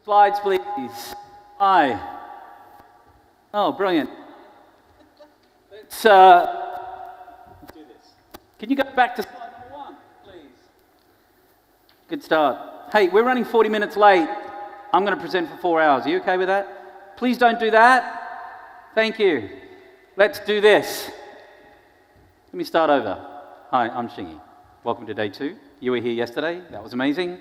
Slides, please. Hi. Oh, brilliant. Let's do this. Can you go back to slide number 1, please? Good start. Hey, we're running 40 minutes late. I'm going to present for 4 hours. Are you okay with that? Please don't do that. Thank you. Let's do this. Let me start over. Hi, I'm Shing. Welcome to day 2. You were here yesterday. That was amazing.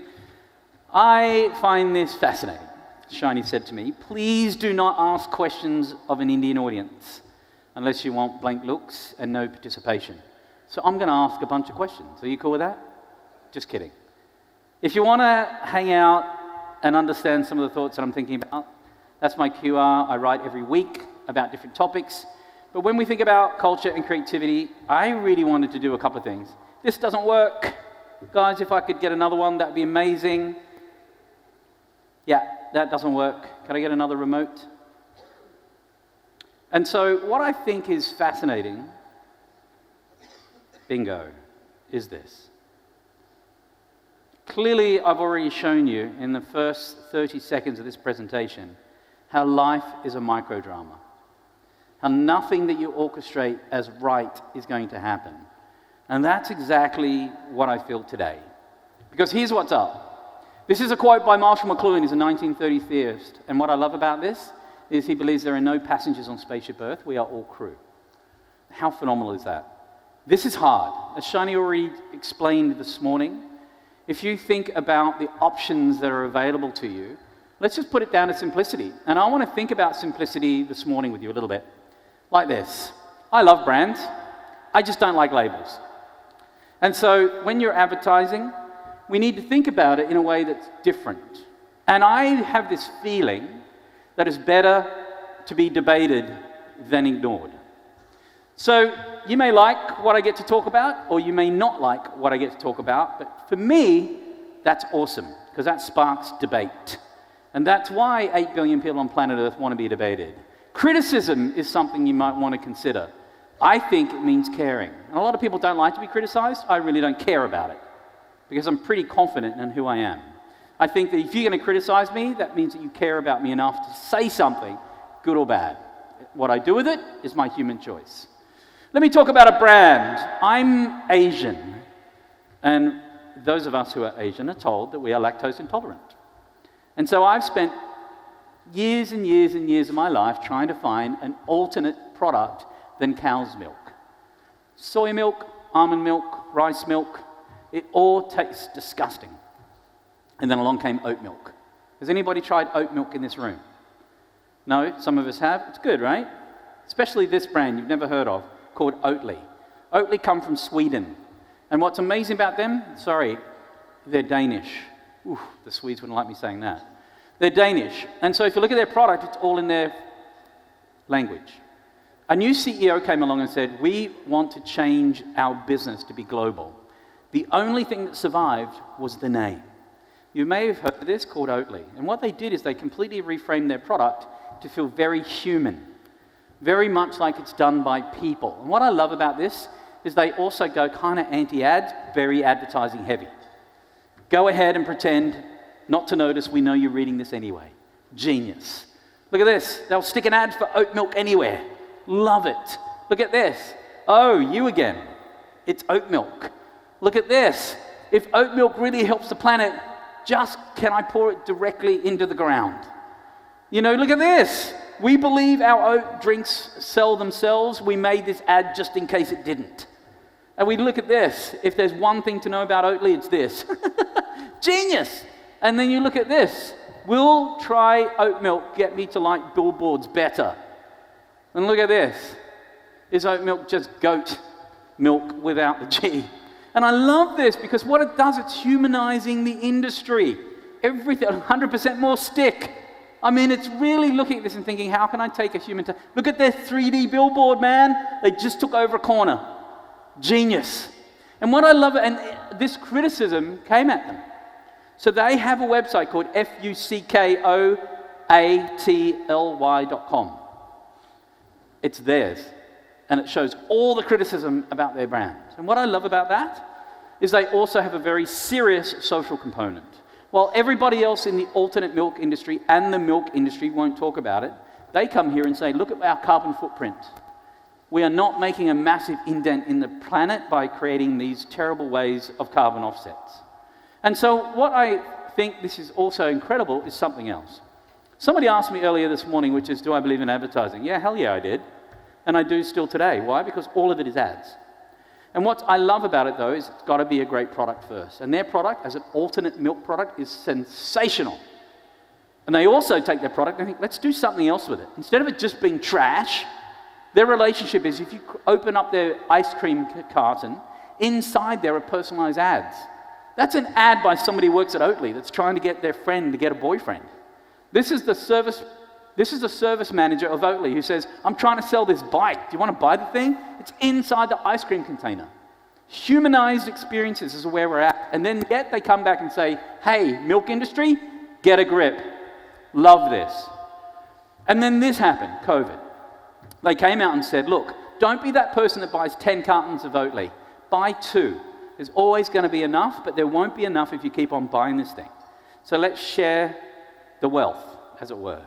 I find this fascinating. Shiny said to me, please do not ask questions of an Indian audience unless you want blank looks and no participation. So I'm going to ask a bunch of questions. Are you cool with that? Just kidding. If you want to hang out and understand some of the thoughts that I'm thinking about, that's my QR. I write every week about different topics. But when we think about culture and creativity, I really wanted to do a couple of things. This doesn't work. Guys, if I could get another one, that'd be amazing. Yeah, that doesn't work. Can I get another remote? And so what I think is fascinating, bingo, is this. Clearly, I've already shown you in the first 30 seconds of this presentation how life is a microdrama. How nothing that you orchestrate as right is going to happen. And that's exactly what I feel today. Because here's what's up. This is a quote by Marshall McLuhan. He's a 1930 theorist. And what I love about this is he believes there are no passengers on Spaceship Earth. We are all crew. How phenomenal is that? This is hard. As Shani already explained this morning, if you think about the options that are available to you, let's just put it down to simplicity. And I want to think about simplicity this morning with you a little bit. Like this. I love brands. I just don't like labels. And so when you're advertising, we need to think about it in a way that's different. And I have this feeling that it's better to be debated than ignored. So you may like what I get to talk about, or you may not like what I get to talk about, but for me, that's awesome, because that sparks debate. And that's why 8 billion people on planet Earth want to be debated. Criticism is something you might want to consider. I think it means caring. And a lot of people don't like to be criticized. I really don't care about it, because I'm pretty confident in who I am. I think that if you're going to criticize me, that means that you care about me enough to say something, good or bad. What I do with it is my human choice. Let me talk about a brand. I'm Asian, and those of us who are Asian are told that we are lactose intolerant. And so I've spent years and years and years of my life trying to find an alternate product than cow's milk. Soy milk, almond milk, rice milk, it all tastes disgusting. And then along came oat milk. Has anybody tried oat milk in this room? No? Some of us have? It's good, right? Especially this brand you've never heard of, called Oatly. Oatly come from Sweden. And what's amazing about them, they're Danish. Ooh, the Swedes wouldn't like me saying that. They're Danish. And so if you look at their product, it's all in their language. A new CEO came along and said, we want to change our business to be global. The only thing that survived was the name. You may have heard of this, called Oatly. And what they did is they completely reframed their product to feel very human, very much like it's done by people. And what I love about this is they also go kind of anti-ads, very advertising heavy. Go ahead and pretend not to notice, we know you're reading this anyway. Genius. Look at this. They'll stick an ad for oat milk anywhere. Love it. Look at this. Oh, you again. It's oat milk. Look at this. If oat milk really helps the planet, just can I pour it directly into the ground? You know, look at this. We believe our oat drinks sell themselves. We made this ad just in case it didn't. And we look at this. If there's one thing to know about Oatly, it's this. Genius. And then you look at this. Will try oat milk get me to like billboards better? And look at this. Is oat milk just goat milk without the G? And I love this because what it does, it's humanizing the industry. Everything, 100% more stick. I mean, it's really looking at this and thinking, how can I take a human... Look at their 3D billboard, man. They just took over a corner. Genius. And what I love, and this criticism came at them. So they have a website called fuckoatly.com. It's theirs. And it shows all the criticism about their brand. And what I love about that is they also have a very serious social component. While everybody else in the alternate milk industry and the milk industry won't talk about it, they come here and say, look at our carbon footprint. We are not making a massive indent in the planet by creating these terrible ways of carbon offsets. And so what I think this is also incredible is something else. Somebody asked me earlier this morning, which is, do I believe in advertising? Yeah, hell yeah, I did. And I do still today. Why? Because all of it is ads. And what I love about it, though, is it's got to be a great product first. And their product, as an alternate milk product, is sensational. And they also take their product and think, let's do something else with it. Instead of it just being trash, their relationship is if you open up their ice cream carton, inside there are personalized ads. That's an ad by somebody who works at Oatly that's trying to get their friend to get a boyfriend. This is the service manager of Oatly who says, I'm trying to sell this bike. Do you want to buy the thing? It's inside the ice cream container. Humanized experiences is where we're at. And then yet they come back and say, hey, milk industry, get a grip. Love this. And then this happened, COVID. They came out and said, look, don't be that person that buys 10 cartons of Oatly. Buy 2. There's always going to be enough, but there won't be enough if you keep on buying this thing. So let's share the wealth, as it were.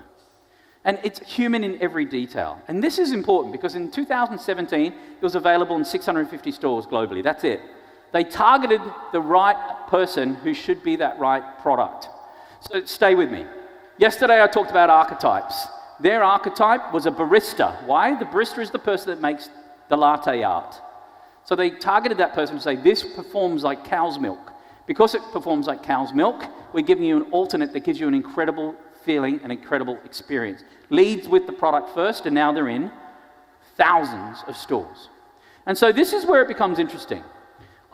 And it's human in every detail. And this is important because in 2017, it was available in 650 stores globally. That's it. They targeted the right person who should be that right product. So stay with me. Yesterday, I talked about archetypes. Their archetype was a barista. Why? The barista is the person that makes the latte art. So they targeted that person to say, this performs like cow's milk. Because it performs like cow's milk, we're giving you an alternate that gives you an incredible feeling, an incredible experience. Leads with the product first, and now they're in thousands of stores. And so this is where it becomes interesting.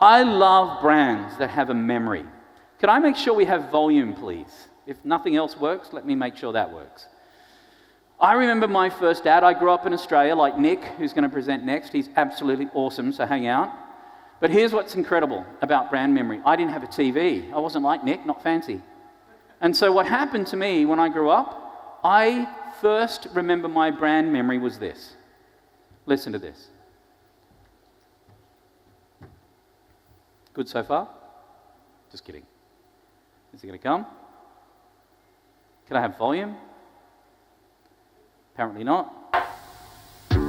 I love brands that have a memory. Could I make sure we have volume, please? If nothing else works, let me make sure that works. I remember my first ad. I grew up in Australia, like Nick, who's going to present next. He's absolutely awesome, so hang out. But here's what's incredible about brand memory. I didn't have a TV. I wasn't like Nick, not fancy. And so what happened to me when I grew up, I first remember my brand memory was this. Listen to this. Good so far? Just kidding. Is it going to come? Can I have volume? Apparently not.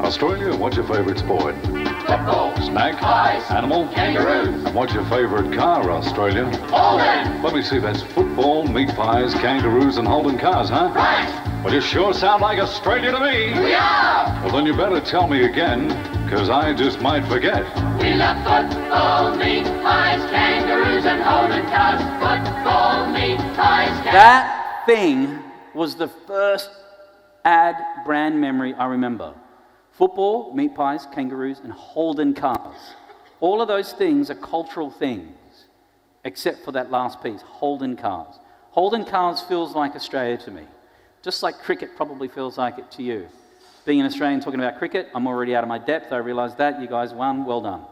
Australia, what's your favourite sport? Football. Snack? Pies. Animal? Kangaroos. And what's your favourite car, Australia? Holden. Let me see, that's football, meat pies, kangaroos and Holden cars, huh? Right. Well, you sure sound like Australia to me. We are. Well, then you better tell me again, because I just might forget. We love football, meat pies, kangaroos, and Holden cars. Football, meat pies, kangaroos. That thing was the first ad brand memory I remember. Football, meat pies, kangaroos, and Holden cars. All of those things are cultural things, except for that last piece, Holden cars. Holden cars feels like Australia to me, just like cricket probably feels like it to you. Being an Australian talking about cricket, I'm already out of my depth. I realize that. You guys won. Well done.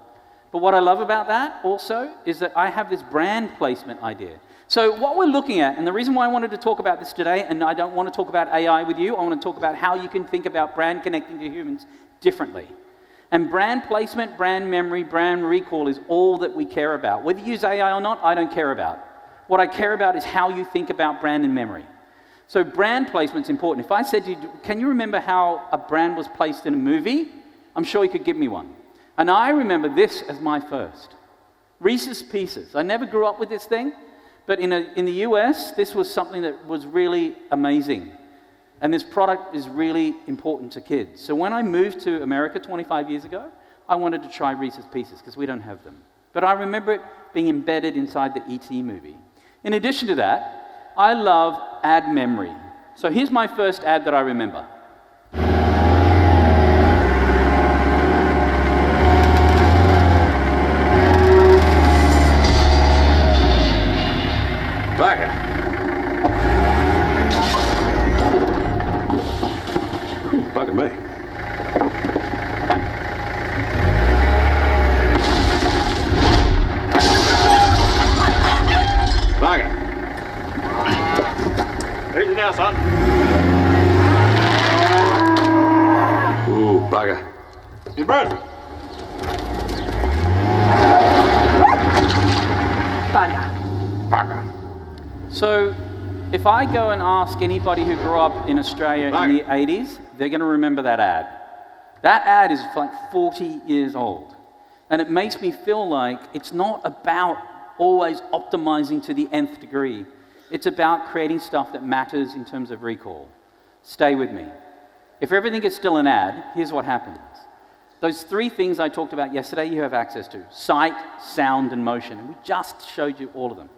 But what I love about that also is that I have this brand placement idea. So what we're looking at, and the reason why I wanted to talk about this today, and I don't want to talk about AI with you, I want to talk about how you can think about brand connecting to humans differently. And brand placement, brand memory, brand recall is all that we care about. Whether you use AI or not, I don't care about. What I care about is how you think about brand and memory. So brand placement's important. If I said to you, can you remember how a brand was placed in a movie? I'm sure you could give me one. And I remember this as my first. Reese's Pieces. I never grew up with this thing. But in the US, this was something that was really amazing. And this product is really important to kids. So when I moved to America 25 years ago, I wanted to try Reese's Pieces because we don't have them. But I remember it being embedded inside the E.T. movie. In addition to that, I love ad memory. So here's my first ad that I remember. Bugger me. Bugger. Easy now, son. Ooh, bugger. You bird. Bugger. So if I go and ask anybody who grew up in Australia in the 80s, they're going to remember that ad. That ad is like 40 years old. And it makes me feel like it's not about always optimizing to the nth degree. It's about creating stuff that matters in terms of recall. Stay with me. If everything is still an ad, here's what happens. Those three things I talked about yesterday, you have access to. Sight, sound, and motion. And we just showed you all of them.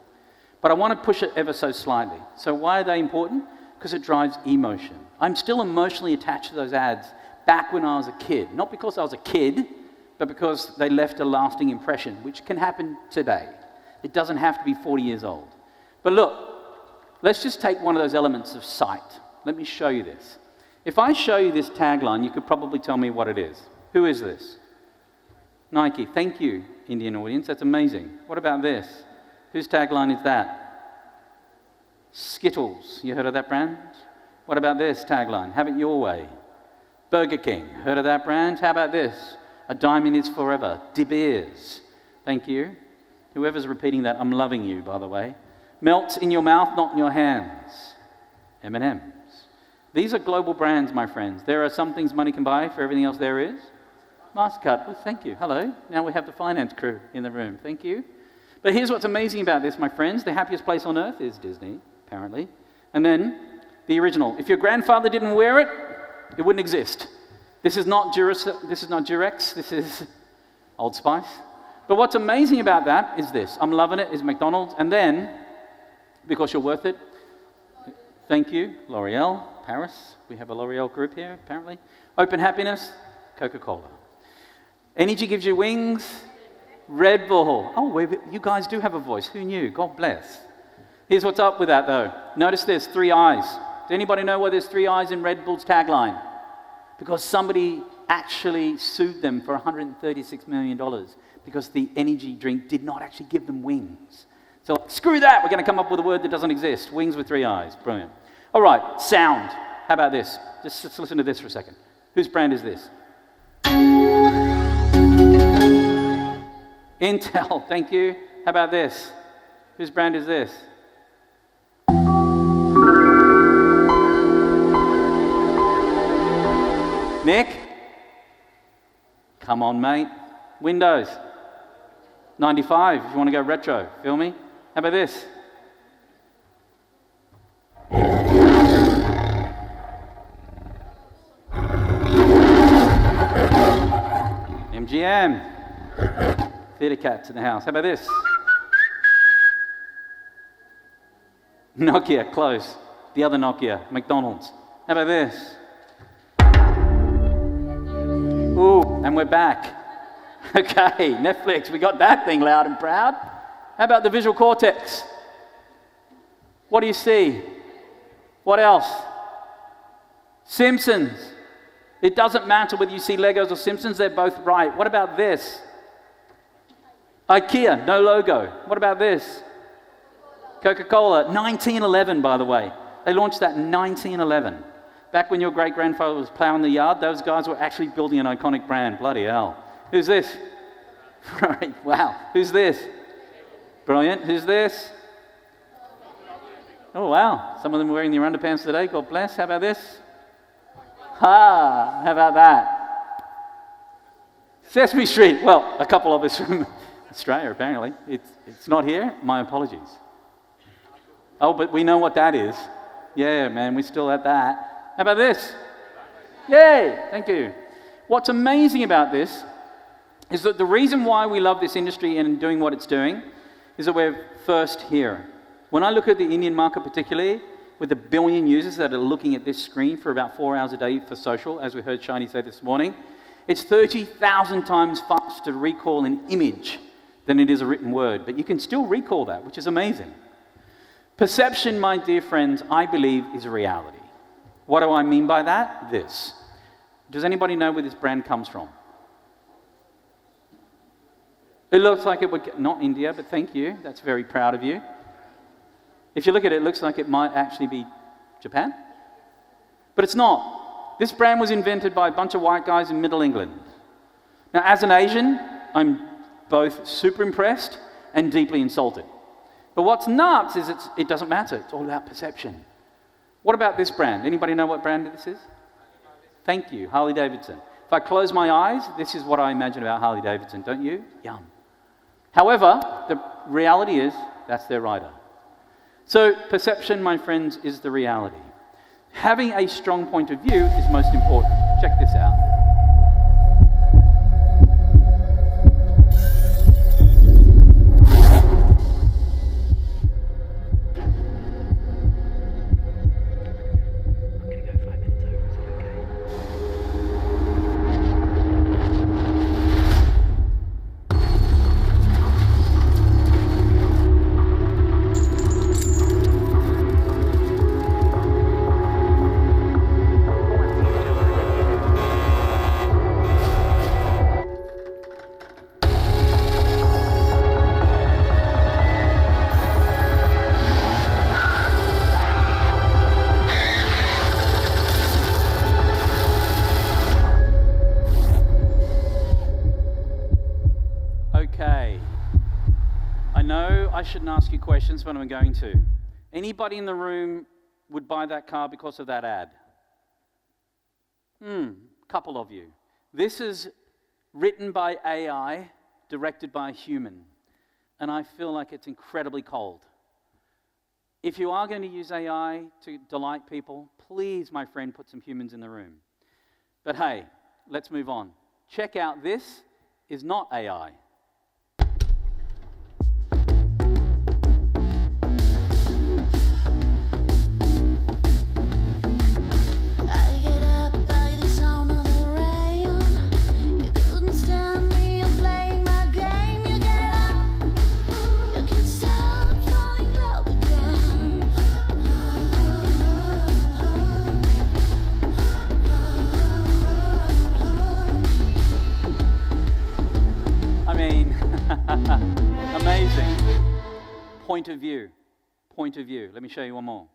But I want to push it ever so slightly. So why are they important? Because it drives emotion. I'm still emotionally attached to those ads back when I was a kid. Not because I was a kid, but because they left a lasting impression, which can happen today. It doesn't have to be 40 years old. But look, let's just take one of those elements of sight. Let me show you this. If I show you this tagline, you could probably tell me what it is. Who is this? Nike. Thank you, Indian audience. That's amazing. What about this? Whose tagline is that? Skittles. You heard of that brand? What about this tagline? Have it your way. Burger King. Heard of that brand? How about this? A diamond is forever. De Beers. Thank you. Whoever's repeating that, I'm loving you, by the way. Melts in your mouth, not in your hands. M&M's. These are global brands, my friends. There are some things money can buy, for everything else there is. MasterCard. Oh, thank you. Hello. Now we have the finance crew in the room. Thank you. But here's what's amazing about this, my friends. The happiest place on earth is Disney, apparently. And then the original. If your grandfather didn't wear it, it wouldn't exist. This is not Durex. This is Old Spice. But what's amazing about that is this. I'm loving it, is McDonald's. And then, because you're worth it, thank you, L'Oreal, Paris. We have a L'Oreal group here, apparently. Open Happiness, Coca-Cola. Energy gives you wings, Red Bull. Oh, you guys do have a voice. Who knew? God bless. Here's what's up with that, though. Notice there's 3 eyes. Does anybody know why there's 3 eyes in Red Bull's tagline? Because somebody actually sued them for $136 million because the energy drink did not actually give them wings. So screw that. We're going to come up with a word that doesn't exist. Wings with 3 eyes. Brilliant. All right, sound. How about this? Just listen to this for a second. Whose brand is this? Intel. Thank you. How about this? Whose brand is this? Nick? Come on, mate. Windows. 95, if you want to go retro. Feel me? How about this? MGM. Theatre cats in the house. How about this? Nokia, close. The other Nokia, McDonald's. How about this? Ooh, and we're back. Okay, Netflix, we got that thing loud and proud. How about the visual cortex? What do you see? What else? Simpsons. It doesn't matter whether you see Legos or Simpsons, they're both right. What about this? IKEA, no logo. What about this? Coca-Cola, 1911, by the way. They launched that in 1911. Back when your great-grandfather was plowing the yard, those guys were actually building an iconic brand. Bloody hell. Who's this? Right, wow. Who's this? Brilliant. Who's this? Oh, wow. Some of them are wearing their underpants today. God bless. How about this? Ha! How about that? Sesame Street. Well, a couple of us from Australia, apparently. It's not here. My apologies. Oh, but we know what that is. Yeah, man, we're still at that. How about this? Yay! Thank you. What's amazing about this is that the reason why we love this industry and doing what it's doing is that we're first here. When I look at the Indian market particularly, with the billion users that are looking at this screen for about 4 hours a day for social, as we heard Shani say this morning, it's 30,000 times faster to recall an image than it is a written word. But you can still recall that, which is amazing. Perception, my dear friends, I believe is a reality. What do I mean by that? This. Does anybody know where this brand comes from? It looks like it would, not India, but thank you. That's very proud of you. If you look at it, it looks like it might actually be Japan. But it's not. This brand was invented by a bunch of white guys in Middle England. Now, as an Asian, I'm both super impressed and deeply insulted. But what's nuts is it doesn't matter. It's all about perception. What about this brand? Anybody know what brand this is? Thank you, Harley Davidson. If I close my eyes, this is what I imagine about Harley Davidson, don't you? Yum. However, the reality is that's their rider. So perception, my friends, is the reality. Having a strong point of view is most important. Check this out. Okay. I know I shouldn't ask you questions, but I'm going to. Anybody in the room would buy that car because of that ad? Couple of you. This is written by AI, directed by a human, and I feel like it's incredibly cold. If you are going to use AI to delight people, please, my friend, put some humans in the room. But hey, let's move on. Check out, this is not AI. Amazing. Point of view. Point of view. Let me show you one more.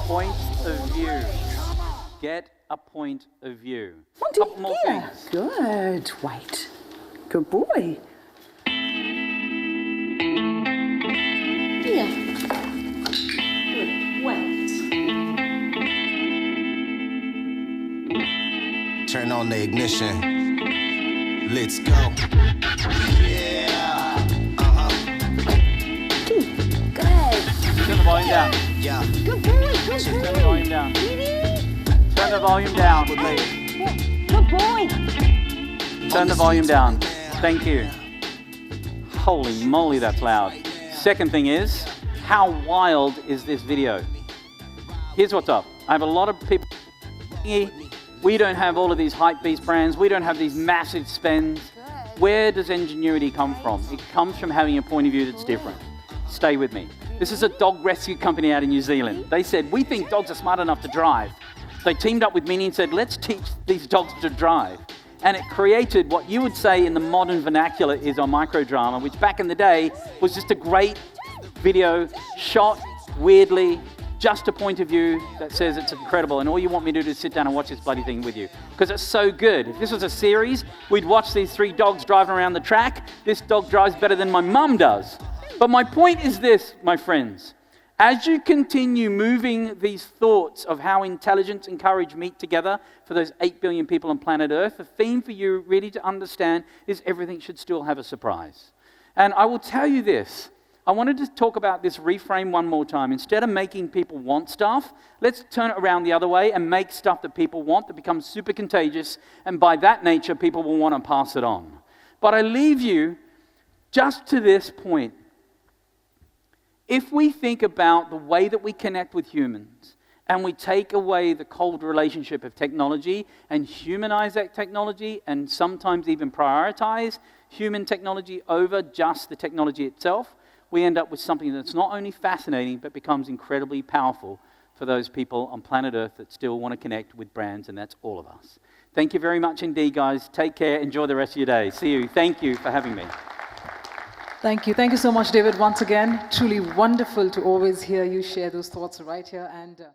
Point of view. Get a point of view. Oh, Couple more yeah. things. Good. Wait. Good boy. Yeah. Good. Wait. Turn on the ignition. Let's go. Yeah. Good. Turn the volume down. Yeah. Good boy. Good Turn the boy. volume down. Turn the volume down, please. Good boy. Turn the volume down. Thank you. Holy moly, that's loud. Second thing is, how wild is this video? Here's what's up. I have a lot of people. We don't have all of these hype-beast brands. We don't have these massive spends. Where does ingenuity come from? It comes from having a point of view that's different. Stay with me. This is a dog rescue company out in New Zealand. They said, we think dogs are smart enough to drive. They teamed up with me and said, let's teach these dogs to drive. And it created what you would say in the modern vernacular is a microdrama, which back in the day was just a great video shot weirdly, just a point of view that says it's incredible. And all you want me to do is sit down and watch this bloody thing with you, because it's so good. If this was a series, we'd watch these three dogs driving around the track. This dog drives better than my mum does. But my point is this, my friends. As you continue moving these thoughts of how intelligence and courage meet together for those 8 billion people on planet Earth, the theme for you really to understand is everything should still have a surprise. And I will tell you this. I wanted to talk about this reframe one more time. Instead of making people want stuff, let's turn it around the other way and make stuff that people want that becomes super contagious, and by that nature, people will want to pass it on. But I leave you just to this point. If we think about the way that we connect with humans, and we take away the cold relationship of technology and humanize that technology, and sometimes even prioritize human technology over just the technology itself, we end up with something that's not only fascinating, but becomes incredibly powerful for those people on planet Earth that still want to connect with brands, and that's all of us. Thank you very much indeed, guys. Take care. Enjoy the rest of your day. See you. Thank you for having me. Thank you. Thank you so much, David, once again. Truly wonderful to always hear you share those thoughts right here. And